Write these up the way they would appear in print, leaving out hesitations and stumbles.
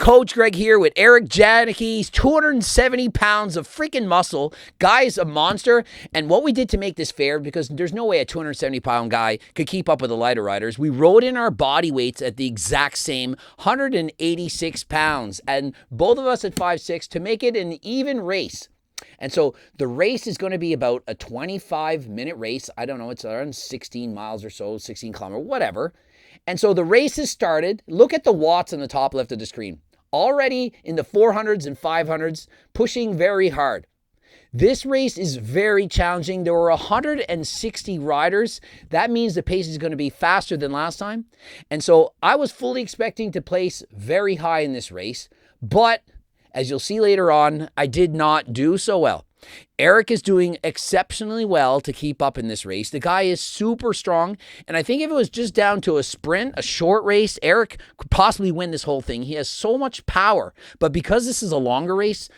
Coach Greg here with Eric Janicki. He's 270 pounds of freaking muscle. Guy's a monster. And what we did to make this fair, because there's no way a 270-pound guy could keep up with the lighter riders, we wrote in our body weights at the exact same 186 pounds. And both of us at 5'6" to make it an even race. And so the race is going to be about a 25-minute race. I don't know, it's around 16 miles or so, 16 kilometers, whatever. And so the race has started. Look at the watts on the top left of the screen. Already in the 400s and 500s, pushing very hard. This race is very challenging. There were 160 riders. That means the pace is going to be faster than last time. And so I was fully expecting to place very high in this race. But as you'll see later on, I did not do so well. Eric is doing exceptionally well to keep up in this race. The guy is super strong. And I think if it was just down to a sprint, a short race, Eric could possibly win this whole thing. He has so much power. But because this is a longer race,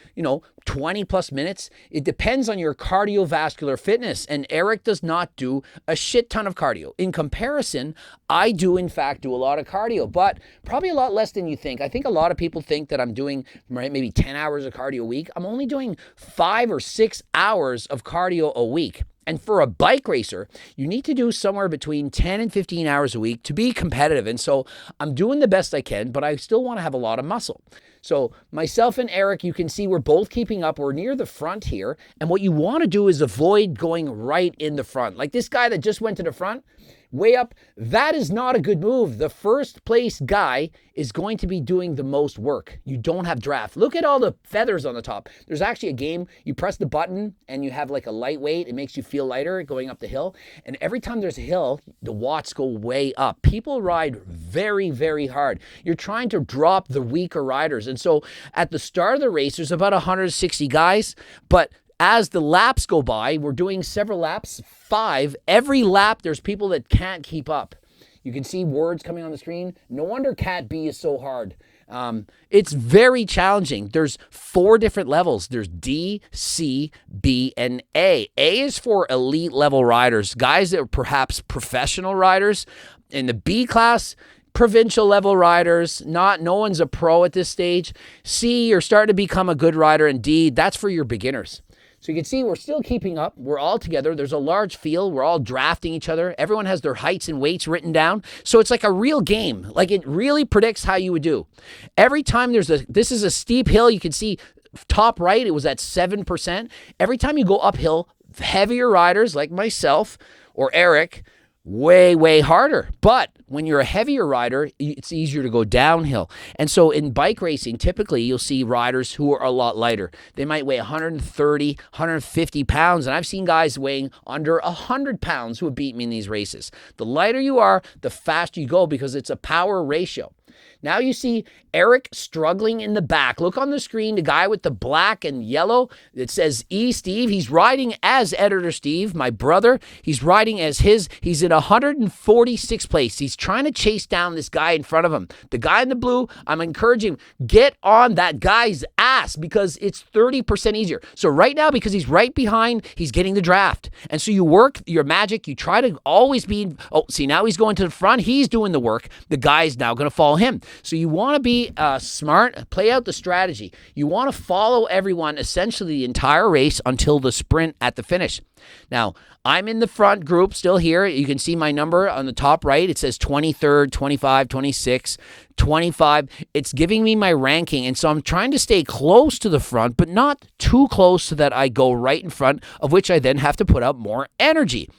20 plus minutes, it depends on your cardiovascular fitness. And Eric does not do a shit ton of cardio. In comparison, I do in fact do a lot of cardio, but probably a lot less than you think. I think a lot of people think that I'm doing maybe 10 hours of cardio a week. I'm only doing 5 or 6 hours of cardio a week. And for a bike racer, you need to do somewhere between 10 and 15 hours a week to be competitive. And so I'm doing the best I can, but I still want to have a lot of muscle. So myself and Eric, you can see we're both keeping up. We're near the front here. And what you want to do is avoid going right in the front. Like this guy that just went to the front, way up, that is not a good move. The first place guy is going to be doing the most work. You don't have draft. Look at all the feathers on the top. There's actually a game, you press the button and you have like a lightweight. It makes you feel lighter going up the hill. And every time there's a hill, the watts go way up. People ride very, very hard. You're trying to drop the weaker riders. And so at the start of the race, there's about 160 guys, but as the laps go by, we're doing several laps, 5. Every lap, there's people that can't keep up. You can see words coming on the screen. No wonder Cat B is so hard. It's very challenging. There's 4 different levels. There's D, C, B, and A. A is for elite level riders, guys that are perhaps professional riders. In the B class, provincial level riders, no one's a pro at this stage. C, you're starting to become a good rider. And D, that's for your beginners. So you can see we're still keeping up. We're all together. There's a large field. We're all drafting each other. Everyone has their heights and weights written down. So it's like a real game. Like it really predicts how you would do. Every time this is a steep hill, you can see top right, it was at 7%. Every time you go uphill, heavier riders like myself or Eric, way, way harder. But when you're a heavier rider, it's easier to go downhill. And so in bike racing, typically you'll see riders who are a lot lighter. They might weigh 130, 150 pounds. And I've seen guys weighing under 100 pounds who have beat me in these races. The lighter you are, the faster you go because it's a power ratio. Now you see Eric struggling in the back. Look on the screen, the guy with the black and yellow. It says E. Steve. He's riding as Editor Steve, my brother. He's riding as his. He's in 146th place. He's trying to chase down this guy in front of him. The guy in the blue, I'm encouraging, get on that guy's ass because it's 30% easier. So right now, because he's right behind, he's getting the draft. And so you work your magic. You try to always be, see, now he's going to the front. He's doing the work. The guy's now going to follow him. So you want to be smart, play out the strategy. You want to follow everyone essentially the entire race until the sprint at the finish. Now, I'm in the front group still here. You can see my number on the top right. It says 23rd, 25, 26, 25. It's giving me my ranking. And so I'm trying to stay close to the front, but not too close so that I go right in front, of which I then have to put out more energy.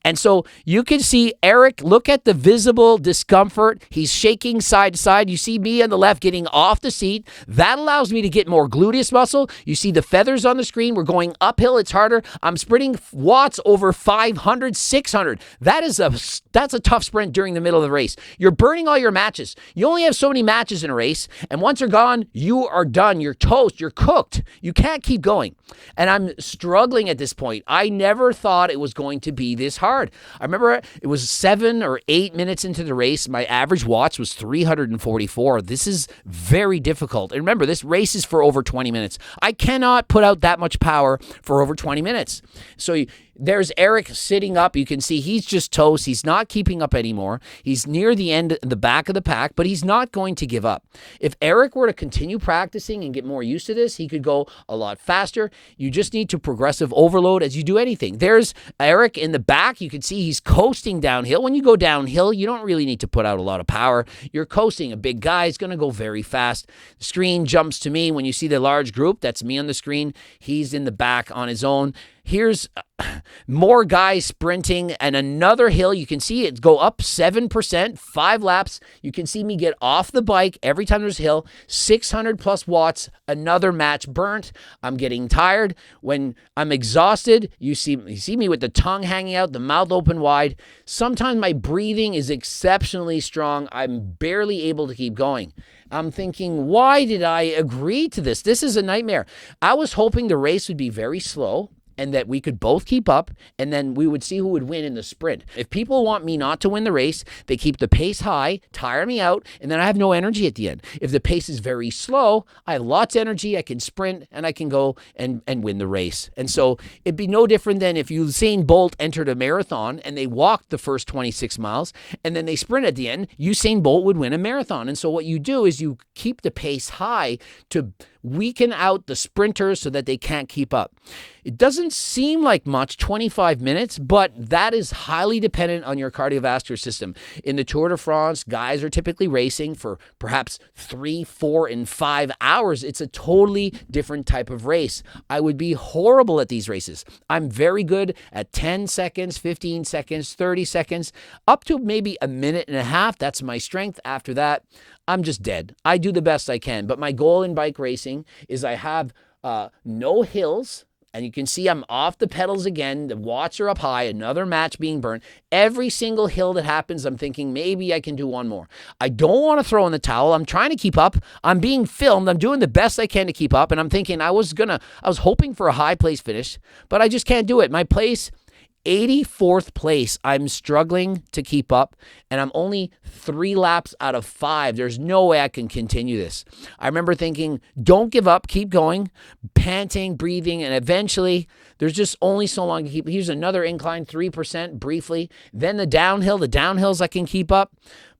And so you can see Eric, look at the visible discomfort. He's shaking side to side. You see me on the left getting off the seat. That allows me to get more gluteus muscle. You see the feathers on the screen. We're going uphill. It's harder. I'm sprinting watts over 500, 600. That's a tough sprint during the middle of the race. You're burning all your matches. You only have so many matches in a race, and once they're gone, you are done. You're toast. You're cooked. You can't keep going. And I'm struggling at this point. I never thought it was going to be this hard. I remember it was 7 or 8 minutes into the race. My average watts was 344. This is very difficult. And remember, this race is for over 20 minutes. I cannot put out that much power for over 20 minutes. So There's Eric sitting up. You can see he's just toast. He's not keeping up anymore. He's near the end, the back of the pack, but he's not going to give up. If Eric were to continue practicing and get more used to this, he could go a lot faster. You just need to progressive overload as you do anything. There's Eric in the back. You can see he's coasting downhill. When you go downhill, you don't really need to put out a lot of power. You're coasting. A big guy is going to go very fast. The screen jumps to me. When you see the large group, that's me on the screen. He's in the back on his own. Here's more guys sprinting and another hill. You can see it go up 7%, 5 laps. You can see me get off the bike every time there's a hill. 600 plus watts, another match burnt. I'm getting tired. When I'm exhausted, you see me with the tongue hanging out, the mouth open wide. Sometimes my breathing is exceptionally strong. I'm barely able to keep going. I'm thinking, why did I agree to this? This is a nightmare. I was hoping the race would be very slow and that we could both keep up, and then we would see who would win in the sprint. If people want me not to win the race, they keep the pace high, tire me out, and then I have no energy at the end. If the pace is very slow, I have lots of energy, I can sprint, and I can go and win the race. And so it'd be no different than if Usain Bolt entered a marathon and they walked the first 26 miles, and then they sprint at the end, Usain Bolt would win a marathon. And so what you do is you keep the pace high to weaken out the sprinters so that they can't keep up. It doesn't seem like much, 25 minutes, but that is highly dependent on your cardiovascular system. In the Tour de France, guys are typically racing for perhaps 3, 4, and 5 hours. It's a totally different type of race. I would be horrible at these races. I'm very good at 10 seconds, 15 seconds, 30 seconds, up to maybe a minute and a half. That's my strength. After that, I'm just dead. I do the best I can, but my goal in bike racing is I have no hills, and you can see I'm off the pedals again. The watts are up high, another match being burnt. Every single hill that happens, I'm thinking maybe I can do one more. I don't want to throw in the towel. I'm trying to keep up. I'm being filmed. I'm doing the best I can to keep up, and I'm thinking I was hoping for a high place finish, but I just can't do it. My place, 84th place. I'm struggling to keep up, and I'm only 3 laps out of 5. There's no way I can continue this. I remember thinking, don't give up, keep going, panting, breathing, and eventually there's just only so long to keep. Here's another incline, 3% briefly. Then the downhills I can keep up.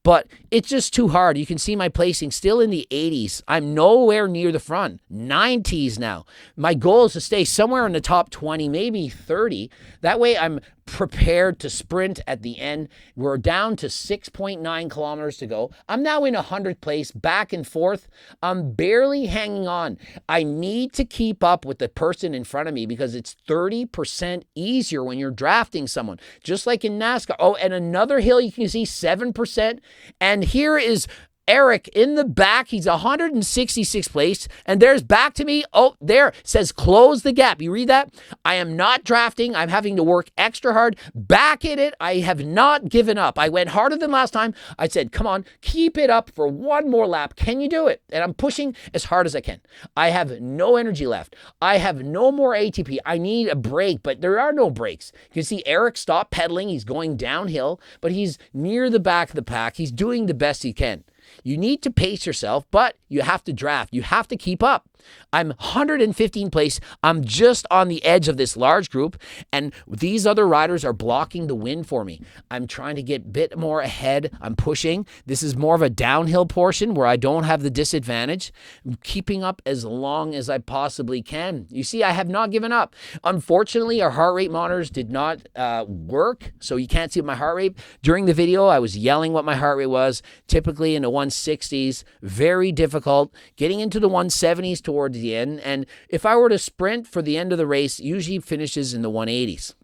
But it's just too hard. You can see my placing still in the 80s. I'm nowhere near the front. 90s now. My goal is to stay somewhere in the top 20, maybe 30. That way I'm prepared to sprint at the end. We're down to 6.9 kilometers to go. I'm now in 100th place, back and forth. I'm barely hanging on. I need to keep up with the person in front of me because it's 30% easier when you're drafting someone, just like in NASCAR. Oh, and another hill, you can see 7%. And here is Eric in the back. He's 166th place. And there's back to me. Oh, there says close the gap. You read that? I am not drafting. I'm having to work extra hard. Back in it. I have not given up. I went harder than last time. I said, come on, keep it up for one more lap. Can you do it? And I'm pushing as hard as I can. I have no energy left. I have no more ATP. I need a break, but there are no breaks. You can see Eric stopped pedaling. He's going downhill, but he's near the back of the pack. He's doing the best he can. You need to pace yourself, but you have to draft. You have to keep up. I'm 115th place. I'm just on the edge of this large group, and these other riders are blocking the win for me. I'm trying to get a bit more ahead. I'm pushing. This is more of a downhill portion where I don't have the disadvantage. I'm keeping up as long as I possibly can. You see, I have not given up. Unfortunately, our heart rate monitors did not work, so you can't see my heart rate. During the video, I was yelling what my heart rate was, typically in the 160s, very difficult. Getting into the 170s towards the end, and if I were to sprint for the end of the race, usually finishes in the 180s.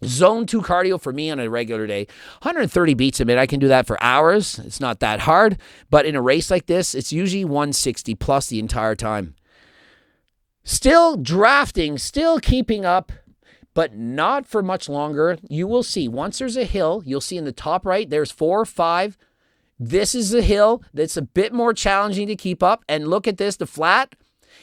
Zone 2 cardio for me on a regular day, 130 beats a minute. I can do that for hours. It's not that hard, but in a race like this, it's usually 160 plus the entire time. Still drafting, still keeping up, but not for much longer. You will see, once there's a hill, you'll see in the top right, there's 4, 5. This is a hill that's a bit more challenging to keep up. And look at this, the flat.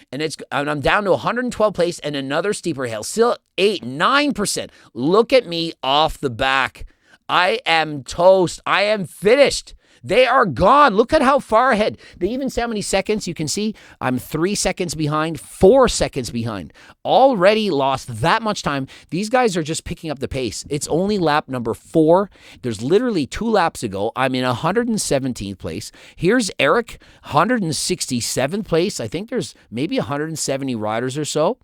And I'm down to 112 place and another steeper hill. Still 8, 9%. Look at me off the back. I am toast. I am finished. They are gone. Look at how far ahead. They even say how many seconds. You can see I'm 3 seconds behind, 4 seconds behind. Already lost that much time. These guys are just picking up the pace. It's only lap number 4. There's literally 2 laps ago. I'm in 117th place. Here's Eric, 167th place. I think there's maybe 170 riders or so.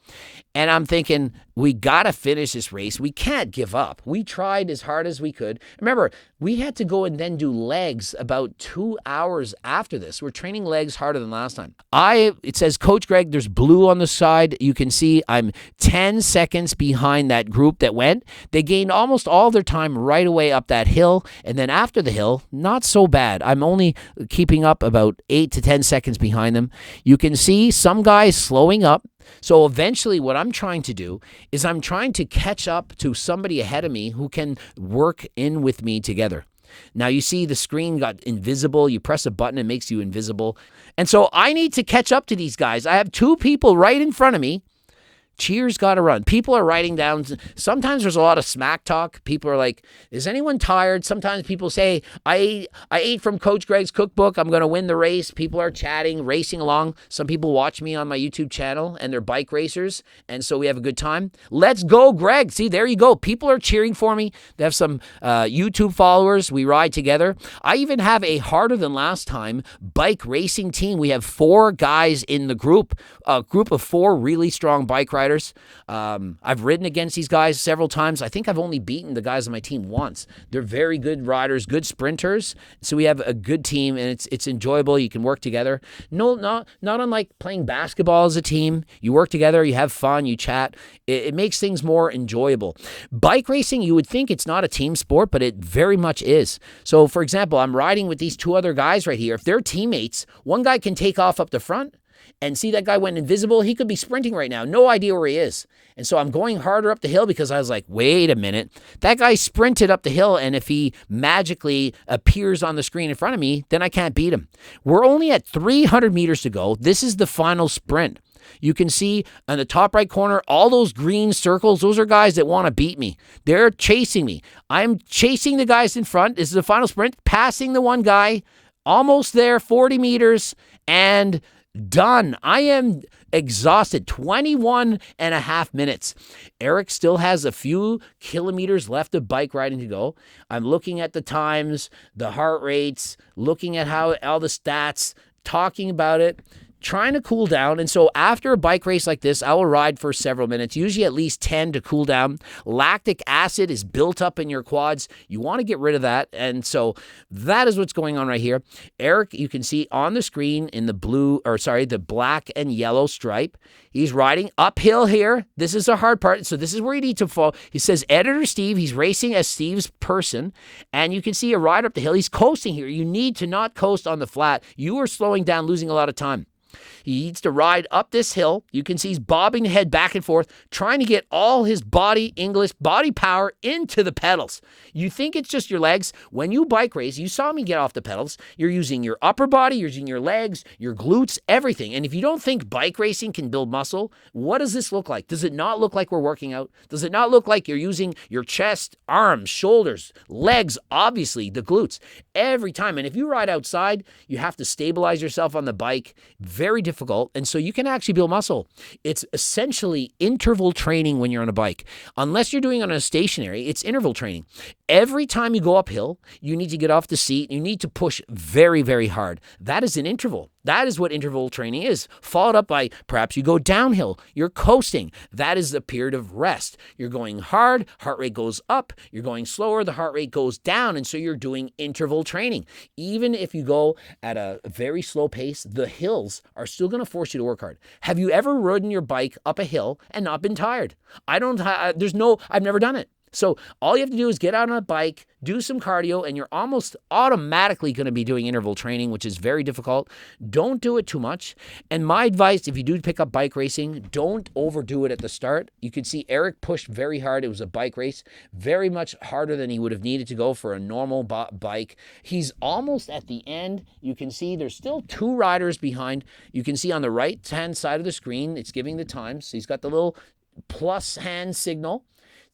And I'm thinking, we got to finish this race. We can't give up. We tried as hard as we could. Remember, we had to go and then do legs about 2 hours after this. We're training legs harder than last time. It says, Coach Greg, there's blue on the side. You can see I'm 10 seconds behind that group that went. They gained almost all their time right away up that hill. And then after the hill, not so bad. I'm only keeping up about 8 to 10 seconds behind them. You can see some guys slowing up. So eventually what I'm trying to do is I'm trying to catch up to somebody ahead of me who can work in with me together. Now you see the screen got invisible. You press a button, it makes you invisible. And so I need to catch up to these guys. I have 2 people right in front of me. Cheers got to run. People are writing down. Sometimes there's a lot of smack talk. People are like, is anyone tired? Sometimes people say, I ate from Coach Greg's cookbook. I'm going to win the race. People are chatting, racing along. Some people watch me on my YouTube channel and they're bike racers. And so we have a good time. Let's go, Greg. See, there you go. People are cheering for me. They have some YouTube followers. We ride together. I even have a harder than last time bike racing team. We have 4 guys in the group, a group of 4 really strong bike riders. I've ridden against these guys several times. I think I've only beaten the guys on my team once. They're very good riders, good sprinters. So we have a good team, and it's enjoyable. You can work together. Not unlike playing basketball as a team. You work together, you have fun, you chat. It makes things more enjoyable. Bike racing, you would think it's not a team sport, but it very much is. So, for example, I'm riding with these 2 other guys right here. If they're teammates, one guy can take off up the front. And see, that guy went invisible. He could be sprinting right now. No idea where he is. And so I'm going harder up the hill because I was like, wait a minute. That guy sprinted up the hill, and if he magically appears on the screen in front of me, then I can't beat him. We're only at 300 meters to go. This is the final sprint. You can see on the top right corner, all those green circles, those are guys that want to beat me. They're chasing me. I'm chasing the guys in front. This is the final sprint, passing the one guy, almost there, 40 meters, and done. I am exhausted. 21 and a half minutes. Eric still has a few kilometers left of bike riding to go. I'm looking at the times, the heart rates, looking at how all the stats, talking about it, trying to cool down. And so after a bike race like this, I will ride for several minutes, usually at least 10 to cool down. Lactic acid is built up in your quads. You want to get rid of that. And so that is what's going on right here. Eric, you can see on the screen in the black and yellow stripe. He's riding uphill here. This is the hard part. So this is where you need to fall. He says, Editor Steve, he's racing as Steve's person. And you can see a ride up the hill. He's coasting here. You need to not coast on the flat. You are slowing down, losing a lot of time. He needs to ride up this hill. You can see he's bobbing the head back and forth, trying to get all his body power into the pedals. You think it's just your legs. When you bike race, you saw me get off the pedals. You're using your upper body, you're using your legs, your glutes, everything. And if you don't think bike racing can build muscle, what does this look like? Does it not look like we're working out? Does it not look like you're using your chest, arms, shoulders, legs, obviously, the glutes, every time? And if you ride outside, you have to stabilize yourself on the bike. Very difficult. And so you can actually build muscle. It's essentially interval training when you're on a bike. Unless you're doing it on a stationary, it's interval training. Every time you go uphill, you need to get off the seat. You need to push very, very hard. That is an interval. That is what interval training is. Followed up by perhaps you go downhill. You're coasting. That is the period of rest. You're going hard. Heart rate goes up. You're going slower. The heart rate goes down. And so you're doing interval training. Even if you go at a very slow pace, the hills are still going to force you to work hard. Have you ever ridden your bike up a hill and not been tired? I've never done it. So all you have to do is get out on a bike, do some cardio, and you're almost automatically going to be doing interval training, which is very difficult. Don't do it too much. And my advice, if you do pick up bike racing, don't overdo it at the start. You can see Eric pushed very hard. It was a bike race, very much harder than he would have needed to go for a normal bike. He's almost at the end. You can see there's still 2 riders behind. You can see on the right-hand side of the screen, it's giving the time. So he's got the little plus hand signal.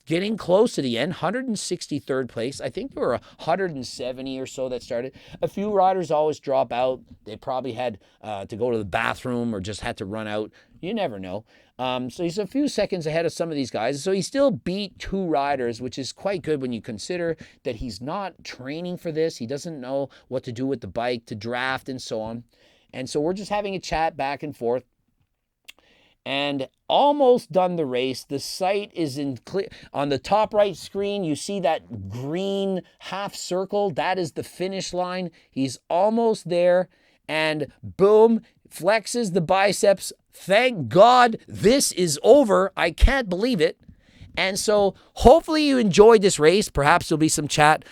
getting close to the end, 163rd place. I think there were 170 or so that started. A few riders always drop out. They probably had to go to the bathroom or just had to run out. You never know. So he's a few seconds ahead of some of these guys. So he still beat 2 riders, which is quite good when you consider that he's not training for this. He doesn't know what to do with the bike, to draft and so on. And so we're just having a chat back and forth. And almost done the race. The site is in clear. On the top right screen, you see that green half circle. That is the finish line. He's almost there. And boom, flexes the biceps. Thank God this is over. I can't believe it. And so hopefully you enjoyed this race. Perhaps there'll be some chat.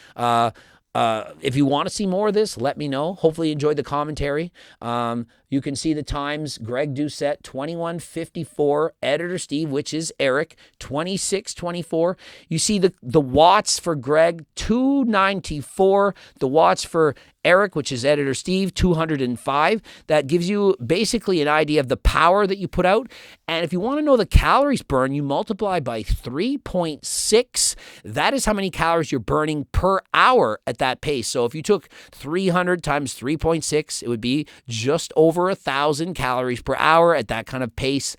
If you want to see more of this, let me know. Hopefully you enjoyed the commentary. You can see the times. Greg Doucette, 21:54. Editor Steve, which is Eric, 26:24. You see the watts for Greg, 294. The watts for Eric, which is Editor Steve, 205. That gives you basically an idea of the power that you put out. And if you want to know the calories burned, you multiply by 3.6. That is how many calories you're burning per hour at that pace. So if you took 300 times 3.6, it would be just over 1,000 calories per hour at that kind of pace.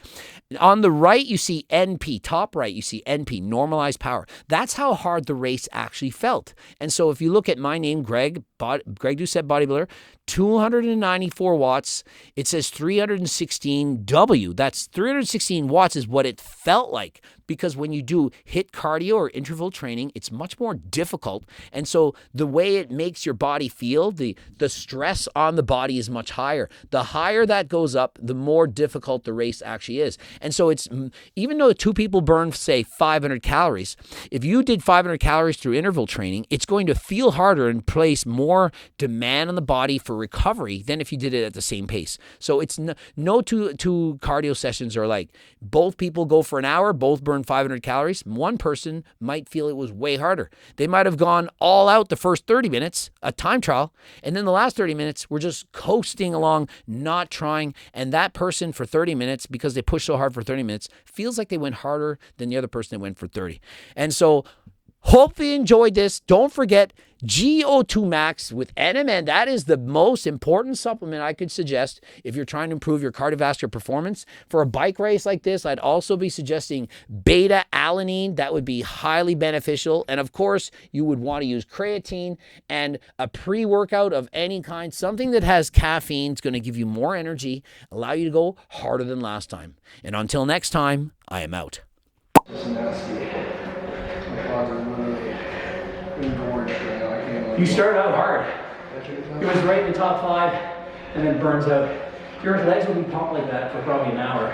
On the right, you see NP. Top right, you see NP, normalized power. That's how hard the race actually felt. And so if you look at my name, Greg Doucette Bodybuilder, 294 watts. It says 316 W. That's 316 watts is what it felt like, because when you do HIIT cardio or interval training, it's much more difficult. And so the way it makes your body feel, the stress on the body is much higher. The higher that goes up, the more difficult the race actually is. And so it's, even though 2 people burn, say, 500 calories, if you did 500 calories through interval training, it's going to feel harder and place more demand on the body for recovery than if you did it at the same pace. So it's no two cardio sessions are like. Both people go for an hour, both burn 500 calories. One person might feel it was way harder. They might have gone all out the first 30 minutes, a time trial, and then the last 30 minutes were just coasting along, not trying. And that person for 30 minutes, because they pushed so hard for 30 minutes, feels like they went harder than the other person that went for 30. And so hopefully you enjoyed this. Don't forget GO2 Max with NMN. That is the most important supplement I could suggest if you're trying to improve your cardiovascular performance. For a bike race like this, I'd also be suggesting beta alanine. That would be highly beneficial. And of course, you would want to use creatine and a pre-workout of any kind. Something that has caffeine is going to give you more energy, allow you to go harder than last time. And until next time, I am out. You started out hard. It was right in the top 5 and then burns out. Your legs will be pumped like that for probably an hour.